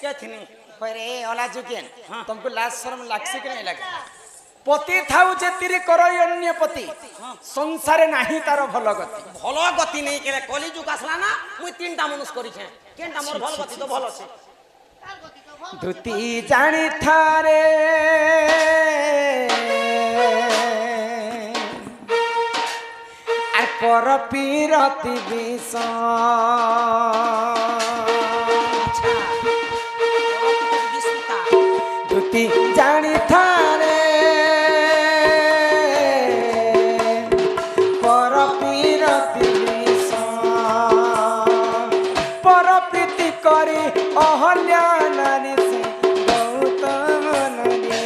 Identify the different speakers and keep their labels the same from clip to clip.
Speaker 1: के थिनी
Speaker 2: अरे ओला जुकेन
Speaker 1: हाँ।
Speaker 2: तुमको लाज शर्म लागसे कि नहीं लागे पति थाउ जे तिरी करई अन्य पति संसारे नाही तार भल गति
Speaker 1: भल गति नहीं के कली जुग आसला ना मुई तीनटा मनुष्य करी छे केनटा मोर भल गति तो भल छे
Speaker 2: धुती जानी थारे আর পর পিরতি বিষ ধুতি জানি থারে পর পিরতি বিষ পর প্রীতি করি অহল্যা নারী সে গৌতম নদী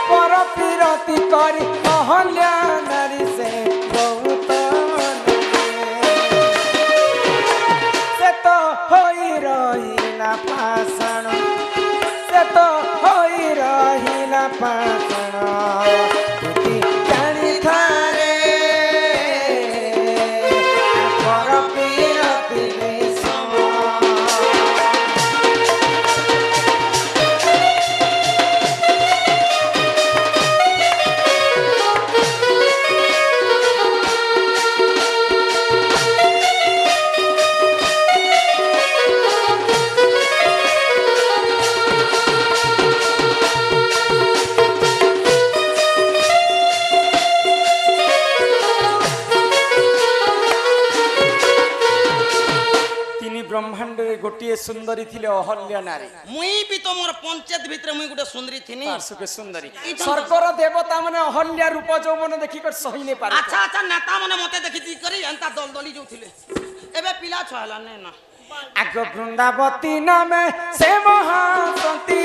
Speaker 2: পর পিরতি করি অহল্যা নারী সে গৌতম নদী সে তো হই রহিলা পাষাণ সে তো হই রহিলা পাষাণ ধুতি জানি থারে পর পিরতি বিষ ब्रह्मांड गोटे सुंदरी थिले अहल्या नारी
Speaker 1: मुई भी तो मोर पंचायत भीतर मुई गुटे सुंदरी थिनी
Speaker 2: पार्श्व सुंदरी सरकार देवता माने अहल्या रूप जौवन देखि कर सही नै पारे
Speaker 1: अच्छा अच्छा नेता माने मते देखि करी एंता दलदली जो थिले एबे पिला छला नै ना
Speaker 2: आग वृंदावती नामे से महासती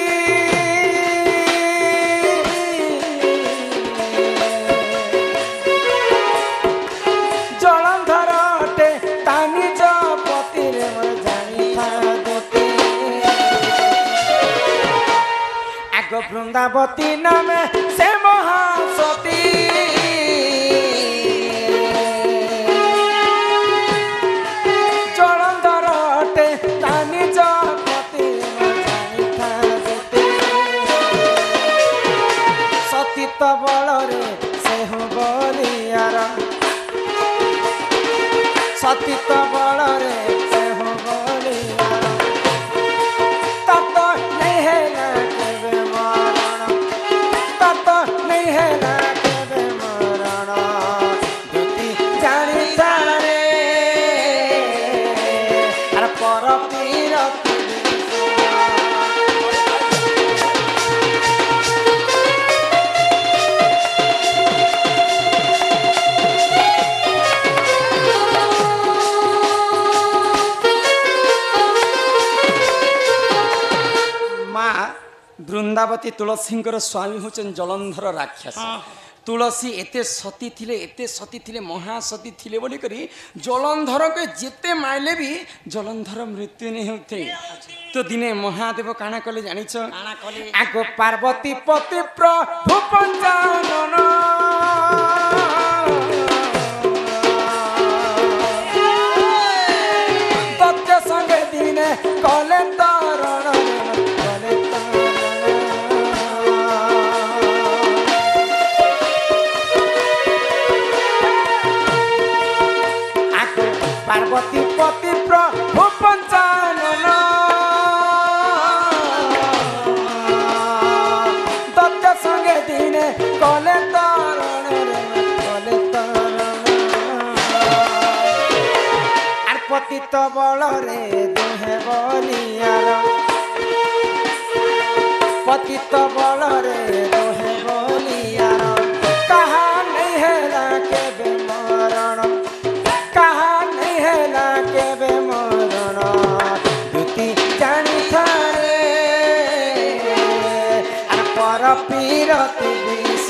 Speaker 2: जलंधर अटे तानी जपति रे मोर जानी थादते आग वृंदावती नामे से महासती जलंधर अटे तानी जपति रे मोर जानी थादते सतीत बल रे से हो बलियार सतीत बल रे से हो बलियार तत नहीं है ना केबे मरण तत नहीं है ना केबे मरण धुती जानी थारे अर पर पीरति वृंदावती तुलसी स्वामी होचन जलंधर राक्षस तुलसी एते सती थिले महासती थिले बोली करी जलंधर के जेते माइले भी जलंधर मृत्यु नहीं होते तो दिने महादेव काना कले जानिछ आगो पार्वती पति प्रभु पंचानन तत्य संगे दिने कले तरण पार्वती पति प्रभु पंचानन दत्त संगे दिने कले तरण कले तरण आर पतित बल रे दुहे बलियार पतित बल रे दुहे बलियार कहा नहीं है केबे मरण कहा नहीं है ना केबे मरण धुती जानी थारे आर पर पीरति विष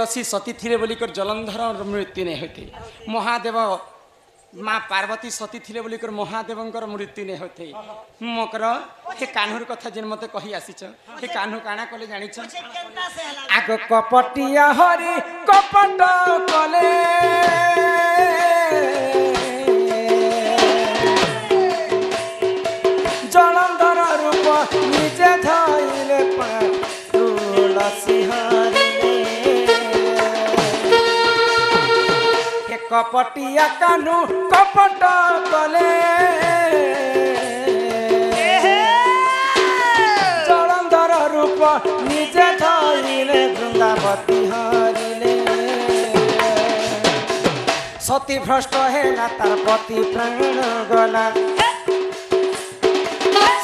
Speaker 2: तुलसी सती थिले बोलिकर जलंधर मृत्यु नहीं होते महादेव माँ पार्वती सती थिले बोलिकर महादेवंकर मृत्यु नहीं होते मकर हे कान्हूर कथा जिन मते कही आसीच हे कान्हू काना कले जानिछ आग कपटिया हरि कपट कले जलंधर रूप निजे धइले तुलसी हरिले हे कपटिया कान्हू कपट कले जलंधर रूप निजे धइले वृंदावती हरिले सती भ्रष्ट हेला तार पति प्राण गला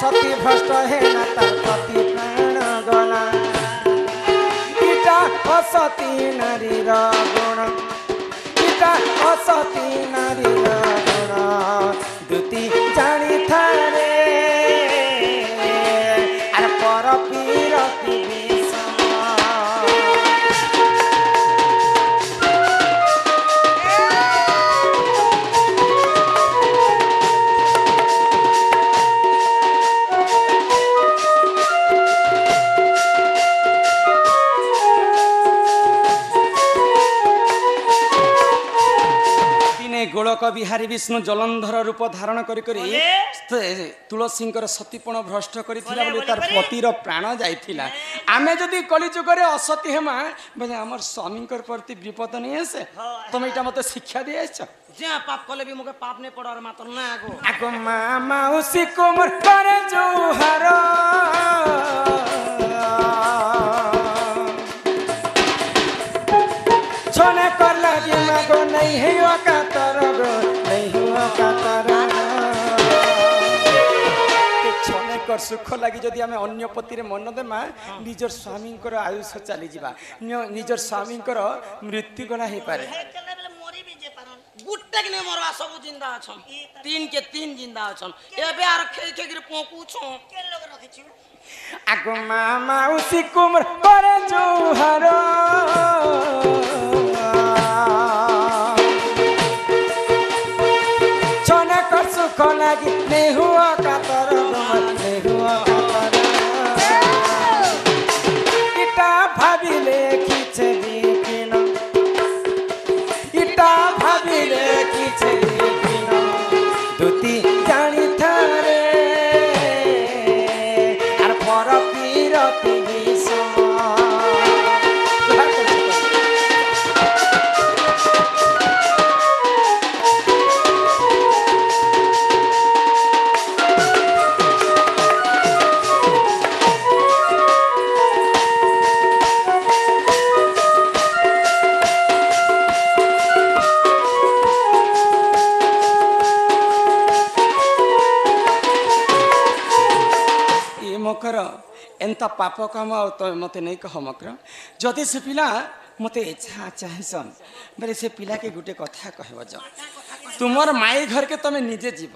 Speaker 2: सती भ्रष्ट हेला तार पति प्राण गला इटा असती नारीर गुण इटा असती नारीर गुण दुती जानी थारे आर पर पीरती विषम गोलक बिहारी विष्णु जलंधर रूप धारण करी तुलसी सतीपण भ्रष्ट करथिला बोले तार पतिर प्राण जाइथिला आमे जदि कलिजुग रे असती हेमा बोले हमर स्वामी प्रति विपद नहीं आसे तुम एटा मते शिक्षा दे आछ
Speaker 1: जे पाप कले भी मुके पाप नहीं पड़र मात्र ना
Speaker 2: आगो मामा उसी कोमर करे जोहार छोने कर लगी मागो नहीं है कातर गो नहीं हुआ कातर छोने कर सुख लगी जदि आमे अन्य पति रे मन देमा निजर स्वामी कर आयुष चली जिबा निजर स्वामी कर मृत्यु गणा हे पारे
Speaker 1: गुट्टे ने मरवा सब जिंदा अछन तीन के तीन जिंदा अछन एबे आर खेल के गिर पोकू छो के लोग रखे छु
Speaker 2: आगो मामा उसी कुमर करे जोहार छोने कर सुख लगी नहीं हुआ कातर नहीं हुआ कातर इटा भाविले खींचे दिकिन इटा भाविले खींचे दिकिन दुती जानी थारे आर पर पीरती विषम मकर एंता पाप काम तो मत नहीं कह मकर जदि से पिला मत इच्छा चाहेसन बोले से पिला के गुटे कथा कहब ज तुमर माई घर के तमे निजे जीव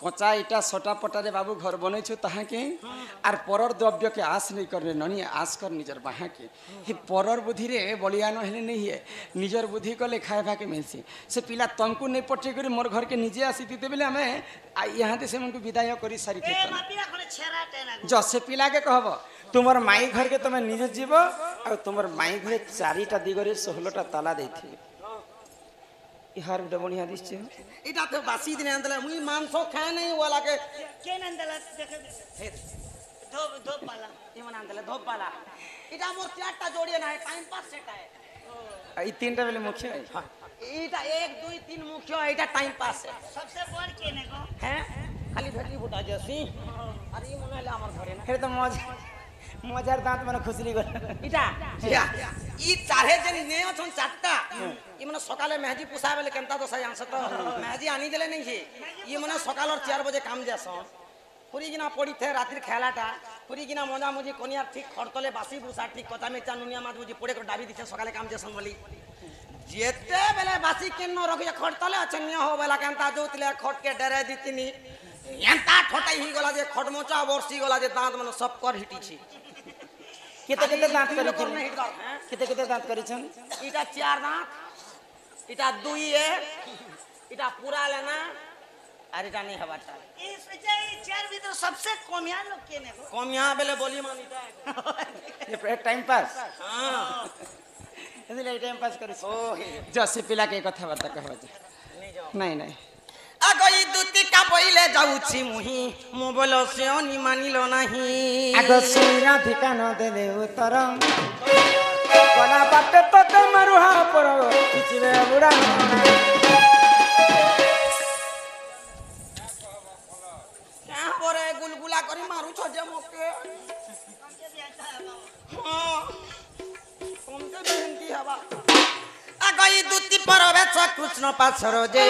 Speaker 2: कचा इटा सटा पटारे बाबू घर बनै छु तहा के आर परर द्रव्य के आस नहीं करने ननी आस कर निजर बाहा के हे परर बुद्धि रे बलियान हेले नहीं है निजर बुद्धि कले खाएबा के मिलसी से पिला तुमको नहीं पटे करी मोर घर के निजे आसी दिते बेले हमें यहाँ से उनको विदाय करी सारी जो से पिला के कहब तुमर माई घर के तमे निजे जीव आ तुमर माई घर चारिटा दिगरे 16टा ताला देथि इहार बड़ा बढ़िया दिसছে
Speaker 1: এটা তো বাসি দিনে আনলে মুই মাংস খায় নাই ওলা के
Speaker 3: কেন আনলে দেখে ধোপ ধোপ वाला
Speaker 1: ইমান আনলে ধোপ वाला এটা মোর চারটা জড়িয়ে না টাইম পাস সেটা
Speaker 2: এই তিনটা বেলে মুখ্য
Speaker 1: এটা 1 2 3 মুখ্য এটা টাইম পাস
Speaker 3: सबसे बड़ केने को
Speaker 1: হ্যাঁ খালি ভেটলি ফুটা যাসি আর ই মনে হলে আমার ঘরে না
Speaker 2: हे तो मजार दांत मन खुसली गल
Speaker 1: ইটা ই চারে যে নে অছন চারটা ই মানে সকালে মেহজি পুষা বেলে কেনতা তো সাই আনছ তো মেহজি আনি দেলে নাই ছে ই মানে সকালর 4 বজে কাম যাসন পুরি কিনা পড়ি থে রাতের খেলাটা পুরি কিনা মজা মজি কোনিয়া ঠিক খরতলে বাসি বুসা ঠিক কথা মে চানুনিয়া মাছ বুঝি পড়ে করে ডাবি দিছে সকালে কাম যাসন বলি যেতে বেলে বাসি কেন রখি খরতলে অছনিয়া হো বেলা কেনতা जोतले খট के डरे दितिनी एंता ठोटाई ही गला जे खटमोचा बरसी गला जे दांत मन सब कर हिटी छी
Speaker 2: কেতে কেতে দাঁত
Speaker 1: দুই লোকর
Speaker 2: করেছেন
Speaker 1: না হিট কর, হ্যাঁ?
Speaker 2: কেতে কেতে দাঁত করেছেন
Speaker 1: এটা 4 দাঁত, এটা 2 এটা পুরা লেনা আর এটা নেই হবারটা
Speaker 3: এই চার ভিতর सबसे কমিয়া লোক কে নেব
Speaker 1: কম यहाँ বেলে বলি মানিটা
Speaker 2: ये टाइम पास
Speaker 1: হ্যাঁ
Speaker 2: এদিলে এই টাইম পাস করিস
Speaker 1: ও
Speaker 2: জসে পিলাকে কথাবার্তা কহবা যে নাই নাই
Speaker 1: আগই দুতিকা বইলে যাউছি মুহি মো বল সে অনি মানিল নাহি
Speaker 2: আগ সুইরা ঠিকান দেলে উত্তর গলা বাটে তো মারুহা পর কিছিবে বুড়া
Speaker 1: क्या बोरे गुलगुला करी मारू छजे मोके हाँ तुमके बेनती हवा আগই দুতি পরবে কৃষ্ণ পাছর যে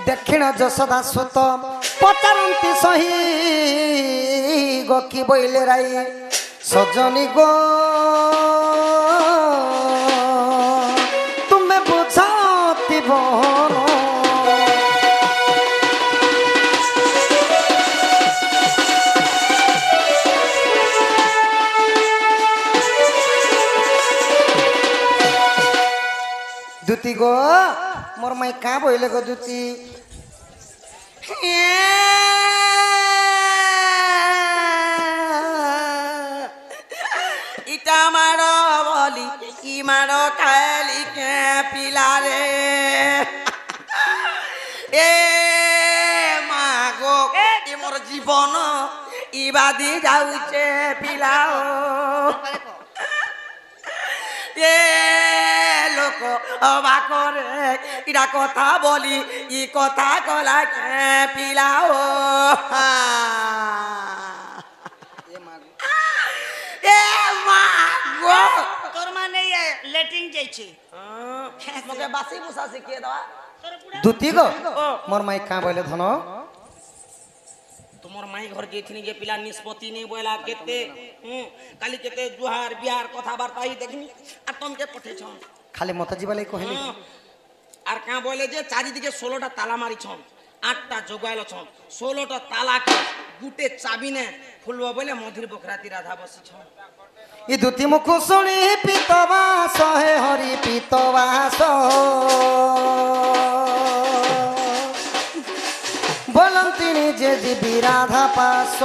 Speaker 2: দক্ষিণ যশোদা সুত পচারন্তি সহি গো কি বইলে রাই সজনী গো তুমি বুঝাতি বন দুতি গো মোর মাই কা বইলে গো দুতি
Speaker 1: ইটা মার বলি ই মার খালি কে পিলারে এ মা গো এ মোর জীবন ইবাদি যাউছে পিলাও এ লোক অবা করে ইটা কথা বলি ই কথা কলা কে পিলাও এ মা গো
Speaker 3: তোর মানে লেটিং যাইছে
Speaker 1: মোকে বাসি বুসা শিখিয়ে দেওয়া
Speaker 3: তোর পুরা
Speaker 2: দুতি গো মোর মাই কা বইলে ধন
Speaker 1: তোমার মাই ঘর যেখানে যে পিলা নিষ্পত্তি নেই বলা কেতে কালি কেতে জুহার বিহার কথাবার্তা হি দেখিনি আর তোমাকে পঠেছ
Speaker 2: খালি মত জীবালে কহিলি
Speaker 1: আর কা বলে যে চারিদিকে 16টা তালা মারিছন 8টা জোগাইলছ 16টা তালাকে গুটে চাবি নে ফুলব বলে মধুর বকরাতি রাধা বসিছ
Speaker 2: ই দুতি মুখ শুনি পিতবাস হে হরি পিতবাস বলন্তিনি যে জীবি রাধা পাস